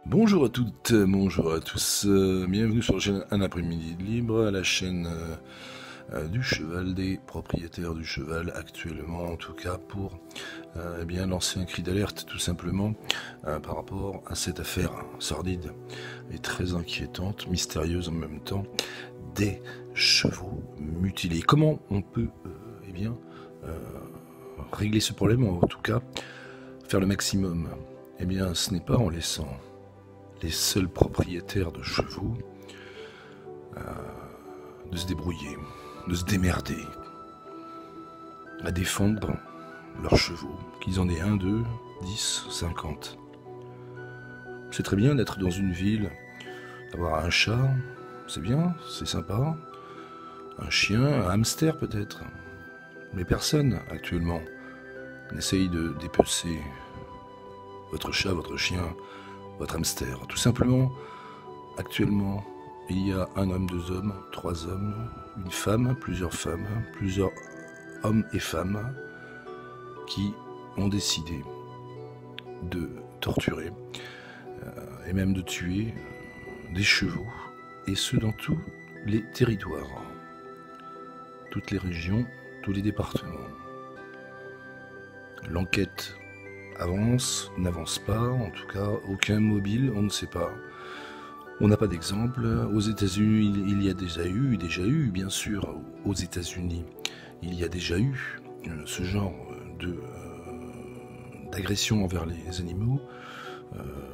Bonjour à toutes, bonjour à tous, bienvenue sur la chaîne Un après-midi de libre, la chaîne du cheval, des propriétaires du cheval actuellement, en tout cas pour eh bien lancer un cri d'alerte tout simplement par rapport à cette affaire sordide et très inquiétante, mystérieuse en même temps, des chevaux mutilés. Comment on peut eh bien régler ce problème, ou en tout cas faire le maximum? Eh bien ce n'est pas en laissant les seuls propriétaires de chevaux de se débrouiller, de se démerder, à défendre leurs chevaux, qu'ils en aient 1, 2, 10, 50. C'est très bien d'être dans une ville, d'avoir un chat, c'est bien, c'est sympa, un chien, un hamster peut-être, mais personne actuellement n'essaye de dépecer votre chat, votre chien, votre hamster. Tout simplement, actuellement, il y a un homme, 2 hommes, 3 hommes, une femme, plusieurs hommes et femmes qui ont décidé de torturer et même de tuer des chevaux, et ce dans tous les territoires, toutes les régions, tous les départements. L'enquête avance, n'avance pas, en tout cas aucun mobile, on ne sait pas. On n'a pas d'exemple. Aux États-Unis, il y a déjà eu, bien sûr, aux États-Unis, il y a déjà eu ce genre d'agression envers les animaux.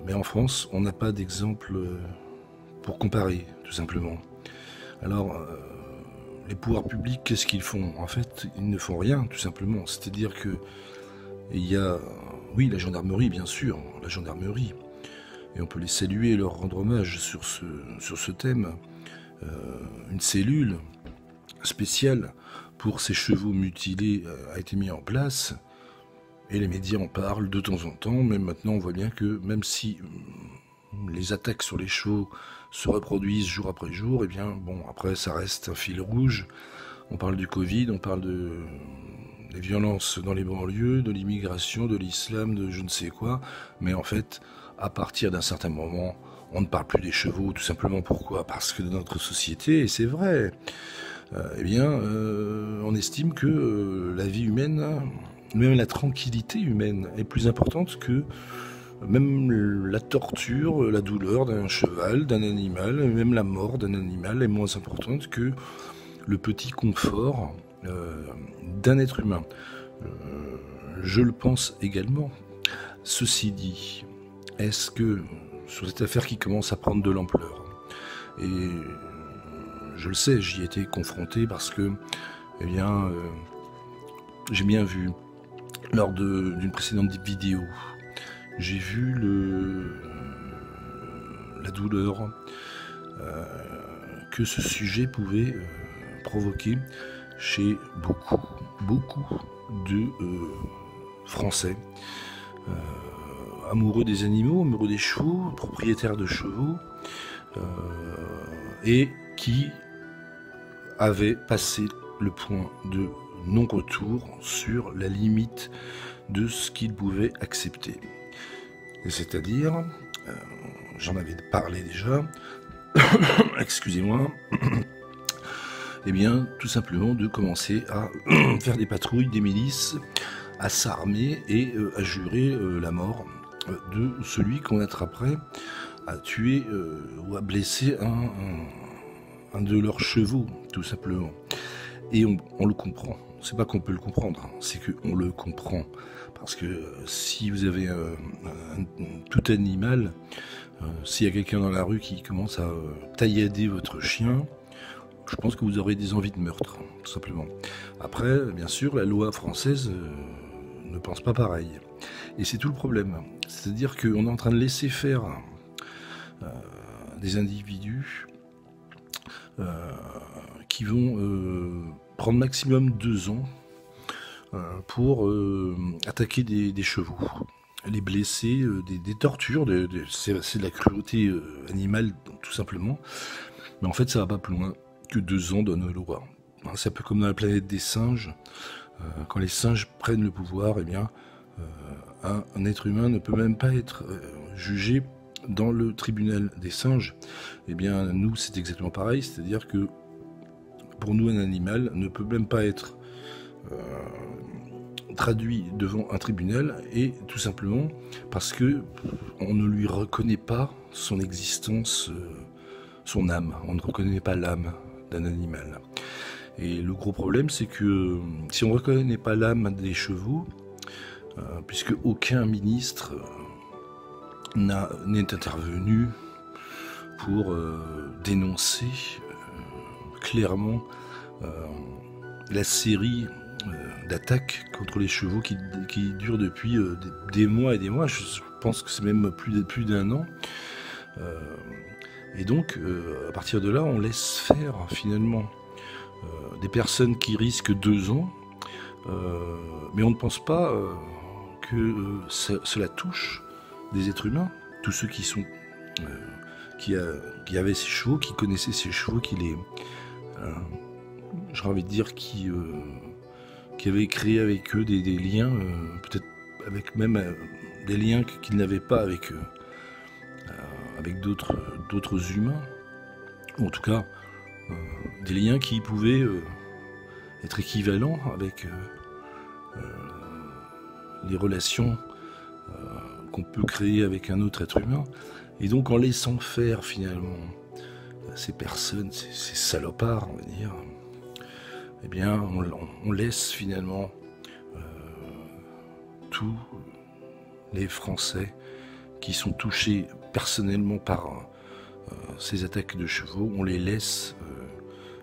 Mais en France, on n'a pas d'exemple pour comparer, tout simplement. Alors, les pouvoirs publics, qu'est-ce qu'ils font? En fait, ils ne font rien, tout simplement. C'est-à-dire que il y a, oui, la gendarmerie, bien sûr, la gendarmerie. Et on peut les saluer et leur rendre hommage sur ce thème. Une cellule spéciale pour ces chevaux mutilés a été mise en place, et les médias en parlent de temps en temps, mais maintenant on voit bien que même si les attaques sur les chevaux se reproduisent jour après jour, et bien bon, après ça reste un fil rouge. On parle du Covid, on parle des violences dans les banlieues, de l'immigration, de l'islam, de je ne sais quoi, mais en fait, à partir d'un certain moment, on ne parle plus des chevaux, tout simplement. Pourquoi? Parce que dans notre société, et c'est vrai, eh bien, on estime que la vie humaine, même la tranquillité humaine, est plus importante que même la torture, la douleur d'un cheval, d'un animal, même la mort d'un animal est moins importante que le petit confort d'un être humain. Je le pense également. Ceci dit, est-ce que sur cette affaire qui commence à prendre de l'ampleur, et je le sais, j'y ai été confronté parce que, eh bien, j'ai bien vu lors d'une précédente vidéo, j'ai vu la douleur que ce sujet pouvait provoquer chez beaucoup de Français amoureux des animaux, amoureux des chevaux, propriétaires de chevaux, et qui avaient passé le point de non-retour sur la limite de ce qu'ils pouvaient accepter. C'est-à-dire, j'en avais parlé déjà, excusez-moi, eh bien, tout simplement de commencer à faire des patrouilles, des milices, à s'armer et à jurer la mort de celui qu'on attraperait à tuer ou à blesser un de leurs chevaux, tout simplement. Et on le comprend. C'est pas qu'on peut le comprendre, hein, c'est qu'on le comprend. Parce que si vous avez tout animal, s'il y a quelqu'un dans la rue qui commence à taillader votre chien, je pense que vous aurez des envies de meurtre, tout simplement. Après, bien sûr, la loi française ne pense pas pareil. Et c'est tout le problème. C'est-à-dire qu'on est en train de laisser faire des individus qui vont prendre maximum 2 ans pour attaquer des chevaux, les blesser, des tortures, c'est de la cruauté animale, tout simplement. Mais en fait, ça va pas plus loin que 2 ans dans nos lois. C'est un peu comme dans la planète des singes. Quand les singes prennent le pouvoir, eh bien, un être humain ne peut même pas être jugé dans le tribunal des singes, eh bien, nous, c'est exactement pareil, c'est-à-dire que pour nous, un animal ne peut même pas être traduit devant un tribunal, et tout simplement parce que on ne lui reconnaît pas son existence, son âme. On ne reconnaît pas l'âme d'un animal. Et le gros problème, c'est que si on ne reconnaît pas l'âme des chevaux, puisque aucun ministre n'est intervenu pour dénoncer clairement la série d'attaques contre les chevaux qui durent depuis des mois et des mois. Je pense que c'est même plus d'1 an. Et donc, à partir de là, on laisse faire finalement des personnes qui risquent 2 ans, mais on ne pense pas que cela touche des êtres humains, tous ceux qui sont qui avaient ces chevaux, qui connaissaient ces chevaux, j'ai envie de dire, qui avaient créé avec eux des liens, peut-être avec même des liens qu'ils n'avaient pas avec d'autres humains, ou en tout cas des liens qui pouvaient être équivalents avec les relations qu'on peut créer avec un autre être humain. Et donc en laissant faire finalement ces personnes, ces salopards, on va dire, eh bien on laisse finalement tous les Français qui sont touchés personnellement par ces attaques de chevaux, on les laisse,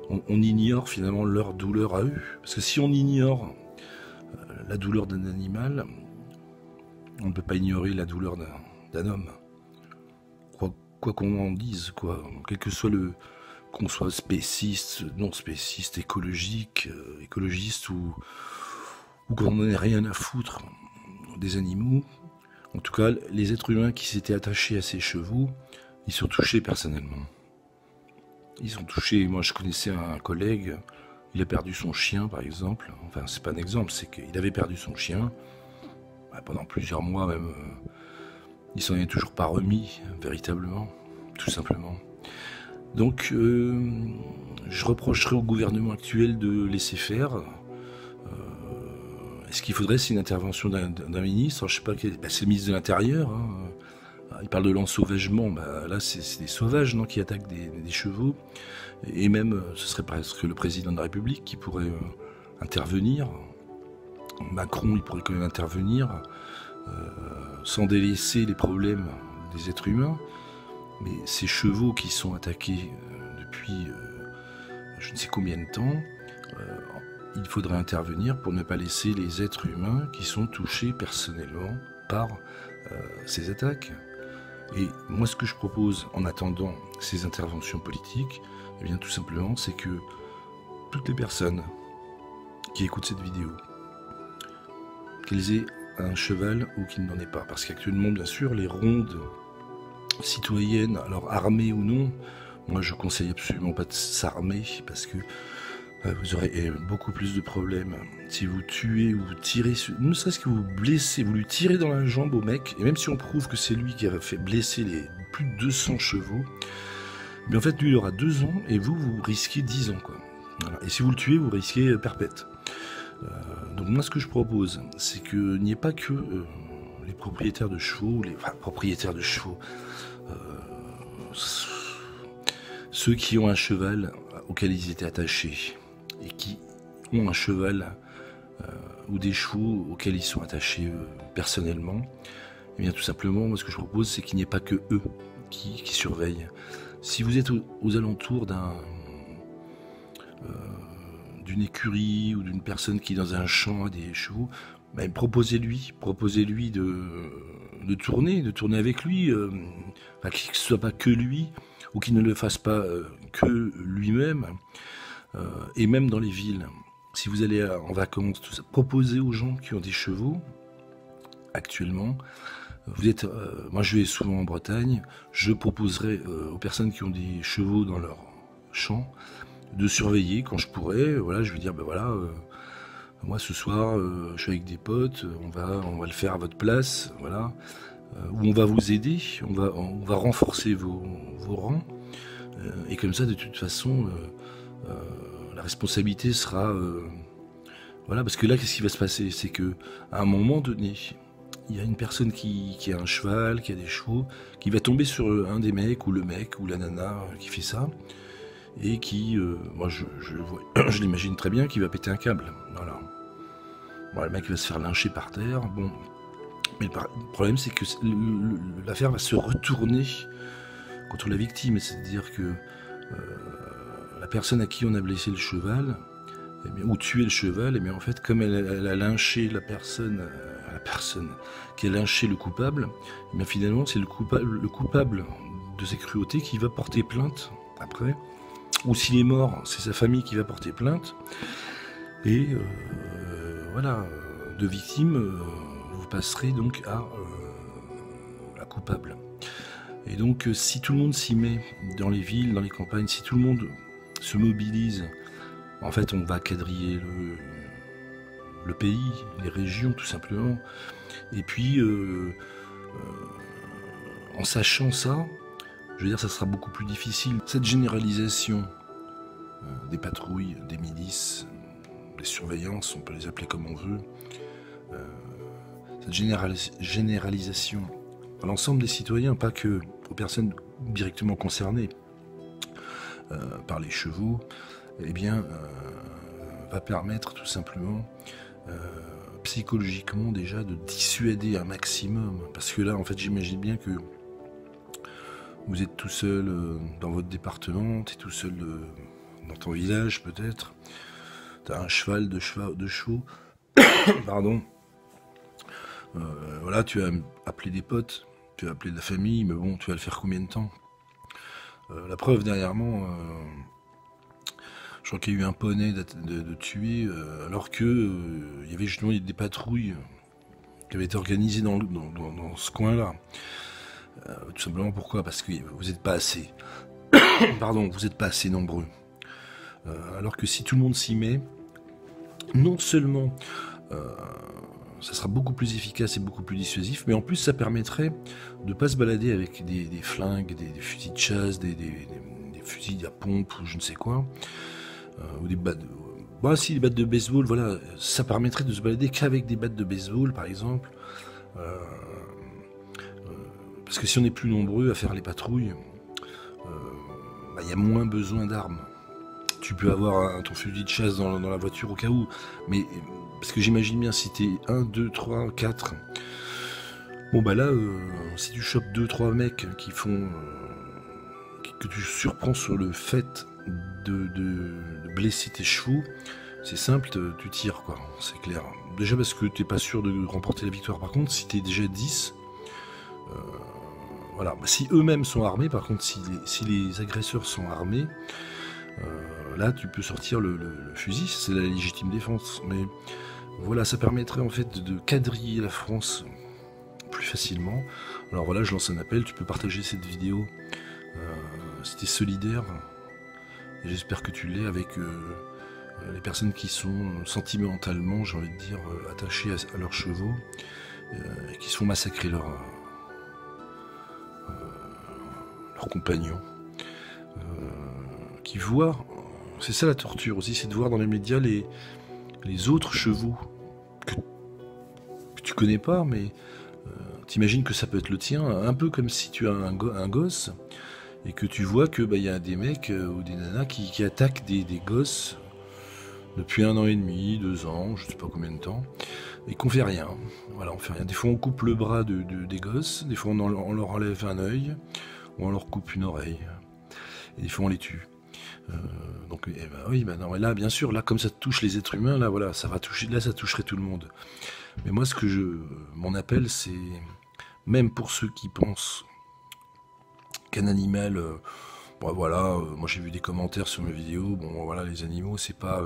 on ignore finalement leur douleur à eux. Parce que si on ignore la douleur d'un animal, on ne peut pas ignorer la douleur d'un homme. Quoi qu'on en dise, quel que soit qu'on soit spéciste, non spéciste, écologiste ou qu'on n'en ait rien à foutre des animaux. En tout cas, les êtres humains qui s'étaient attachés à ces chevaux, ils sont touchés personnellement. Ils sont touchés. Moi, je connaissais un collègue, il a perdu son chien, par exemple. Enfin, c'est pas un exemple, c'est qu'il avait perdu son chien. Pendant plusieurs mois même, il s'en est toujours pas remis, véritablement, tout simplement. Donc, je reprocherai au gouvernement actuel de laisser faire. Ce qu'il faudrait, c'est une intervention d'un ministre. Alors, je sais pas, c'est le ministre de l'Intérieur. Hein. Il parle de l'ensauvagement. Là, c'est des sauvages, non, qui attaquent des chevaux. Et même, ce serait presque le président de la République qui pourrait intervenir. Macron, il pourrait quand même intervenir sans délaisser les problèmes des êtres humains. Mais ces chevaux qui sont attaqués depuis je ne sais combien de temps, il faudrait intervenir pour ne pas laisser les êtres humains qui sont touchés personnellement par ces attaques. Et moi, ce que je propose en attendant ces interventions politiques, eh bien, tout simplement, c'est que toutes les personnes qui écoutent cette vidéo, qu'elles aient un cheval ou qu'ils n'en aient pas. Parce qu'actuellement, bien sûr, les rondes citoyennes, alors armées ou non, moi je conseille absolument pas de s'armer parce que vous aurez beaucoup plus de problèmes si vous tuez ou vous tirez, ne serait-ce que vous blessez, vous lui tirez dans la jambe au mec, et même si on prouve que c'est lui qui a fait blesser les plus de 200 chevaux, mais en fait lui il aura 2 ans et vous risquez 10 ans, quoi. Voilà. Et si vous le tuez, vous risquez perpète. Donc moi ce que je propose, c'est qu'il n'y ait pas que les propriétaires de chevaux, ceux qui ont un cheval auquel ils étaient attachés et qui ont un cheval ou des chevaux auxquels ils sont attachés personnellement. Et bien tout simplement, moi ce que je propose, c'est qu'il n'y ait pas que eux qui surveillent. Si vous êtes aux alentours d'une écurie ou d'une personne qui dans un champ a des chevaux, ben, proposez-lui de tourner avec lui, enfin, que ce soit pas que lui, ou qu'il ne le fasse pas que lui-même, et même dans les villes. Si vous allez en vacances, tout ça, proposez aux gens qui ont des chevaux, actuellement, moi je vais souvent en Bretagne, je proposerai aux personnes qui ont des chevaux dans leur champ, de surveiller quand je pourrai. Voilà, je vais dire, ben voilà, moi ce soir, je suis avec des potes, on va le faire à votre place, voilà. où on va vous aider, on va renforcer vos rangs, et comme ça, de toute façon, la responsabilité sera... voilà, parce que là, qu'est-ce qui va se passer? C'est que à un moment donné, il y a une personne qui a un cheval, qui a des chevaux, qui va tomber sur un des mecs, ou le mec, ou la nana qui fait ça, et qui, moi je l'imagine très bien, qui va péter un câble. Voilà. Bon, le mec va se faire lyncher par terre, bon. Mais le problème, c'est que l'affaire va se retourner contre la victime, c'est-à-dire que la personne à qui on a blessé le cheval, eh bien, ou tué le cheval, eh bien, en fait, comme elle a lynché la personne qui a lynché le coupable, eh bien, finalement, c'est le coupable de ces cruautés qui va porter plainte après, ou s'il est mort, c'est sa famille qui va porter plainte, et voilà, de victime, vous passerez donc à la coupable. Et donc, si tout le monde s'y met, dans les villes, dans les campagnes, si tout le monde se mobilise, en fait, on va quadriller le pays, les régions, tout simplement. Et puis, en sachant ça, je veux dire, ça sera beaucoup plus difficile. Cette généralisation des patrouilles, des milices, des surveillances, on peut les appeler comme on veut, cette généralisation à l'ensemble des citoyens, pas que aux personnes directement concernées par les chevaux, eh bien, va permettre tout simplement, psychologiquement déjà, de dissuader un maximum. Parce que là, en fait, j'imagine bien que vous êtes tout seul dans votre département, tu es tout seul dans ton village peut-être, tu as un cheval, deux chevaux, pardon. Voilà, tu as appelé des potes, tu as appelé de la famille, mais bon, tu vas le faire combien de temps? La preuve, dernièrement, je crois qu'il y a eu un poney de tuer, alors que il y avait justement des patrouilles qui avaient été organisées dans ce coin-là. Tout simplement pourquoi? Parce que vous n'êtes pas assez. Pardon, vous n'êtes pas assez nombreux. Alors que si tout le monde s'y met, non seulement ça sera beaucoup plus efficace et beaucoup plus dissuasif, mais en plus ça permettrait de ne pas se balader avec des flingues, des fusils de chasse, des fusils à pompe ou je ne sais quoi, ou des battes. Bah si, les battes de baseball, voilà, ça permettrait de se balader qu'avec des battes de baseball par exemple, parce que si on est plus nombreux à faire les patrouilles, il y a moins besoin d'armes. Tu peux avoir ton fusil de chasse dans la voiture au cas où, mais parce que j'imagine bien si t'es 1, 2, 3, 4, bon bah là, si tu chopes 2, 3 mecs qui font, que tu surprends sur le fait de blesser tes chevaux, c'est simple, tu tires quoi, c'est clair. Déjà parce que t'es pas sûr de remporter la victoire. Par contre, si t'es déjà 10, voilà, bah, si eux-mêmes sont armés, par contre, si les agresseurs sont armés, là tu peux sortir le fusil, c'est la légitime défense. Mais voilà, ça permettrait en fait de quadriller la France plus facilement. Alors voilà, je lance un appel, tu peux partager cette vidéo si tu es solidaire, et j'espère que tu l'es avec les personnes qui sont sentimentalement, j'ai envie de dire, attachées à leurs chevaux, et qui se font massacrer leurs compagnons, qui voient, c'est ça la torture aussi, c'est de voir dans les médias les autres chevaux que tu connais pas, mais t'imagines que ça peut être le tien, un peu comme si tu as un gosse, et que tu vois que y a des mecs ou des nanas qui attaquent des gosses depuis 1 an et demi, 2 ans, je sais pas combien de temps, et qu'on fait rien. Voilà, on fait rien. Des fois on coupe le bras des gosses, des fois on leur enlève un œil, ou on leur coupe une oreille, et des fois on les tue. Donc oui, non, et là bien sûr, là comme ça touche les êtres humains, là voilà, ça va toucher, là ça toucherait tout le monde. Mais moi mon appel, c'est même pour ceux qui pensent qu'un animal, bon voilà, moi j'ai vu des commentaires sur mes vidéos, bon voilà, les animaux c'est pas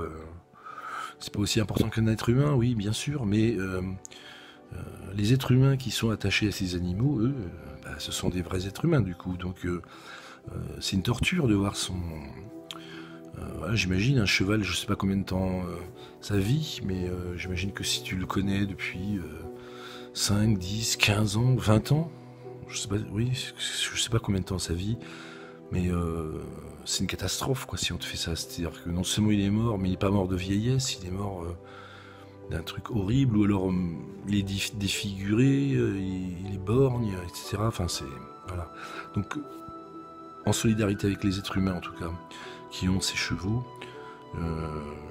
aussi important qu'un être humain, oui bien sûr, mais les êtres humains qui sont attachés à ces animaux, eux, ce sont des vrais êtres humains du coup, donc c'est une torture de voir son... voilà, j'imagine un cheval, je sais pas combien de temps ça vit, mais j'imagine que si tu le connais depuis 5, 10, 15 ans, 20 ans, je sais pas, oui, je sais pas combien de temps ça vit, mais c'est une catastrophe, quoi, si on te fait ça. C'est-à-dire que non seulement il est mort, mais il est pas mort de vieillesse, il est mort d'un truc horrible, ou alors il est défiguré, il est borgne, etc. Enfin, c'est... Voilà. Donc, en solidarité avec les êtres humains, en tout cas, qui ont ces chevaux,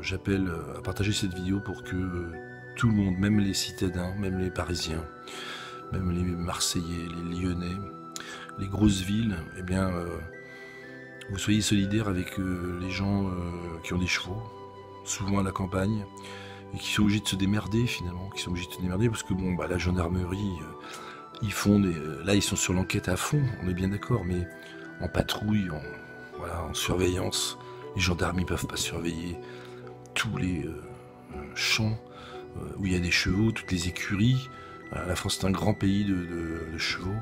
j'appelle à partager cette vidéo pour que tout le monde, même les citadins, même les Parisiens, même les Marseillais, les Lyonnais, les grosses villes, eh bien, vous soyez solidaires avec les gens qui ont des chevaux, souvent à la campagne, et qui sont obligés de se démerder finalement, qui sont obligés de se démerder parce que bon, bah, la gendarmerie, ils font des, là ils sont sur l'enquête à fond, on est bien d'accord, mais en patrouille, voilà, en surveillance, les gendarmes ils peuvent pas surveiller tous les champs où il y a des chevaux, toutes les écuries. La France est un grand pays de chevaux,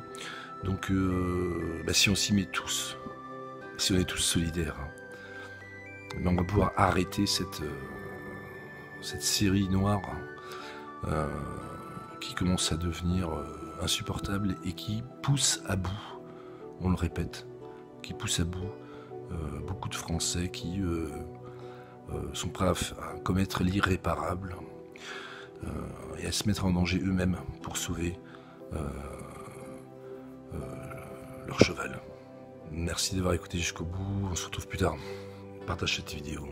donc bah, si on s'y met tous, si on est tous solidaires, hein, ben on va pouvoir arrêter cette série noire qui commence à devenir insupportable et qui pousse à bout, on le répète, qui pousse à bout beaucoup de Français qui sont prêts à commettre l'irréparable et à se mettre en danger eux-mêmes pour sauver leur cheval. Merci d'avoir écouté jusqu'au bout, on se retrouve plus tard. Partage cette vidéo.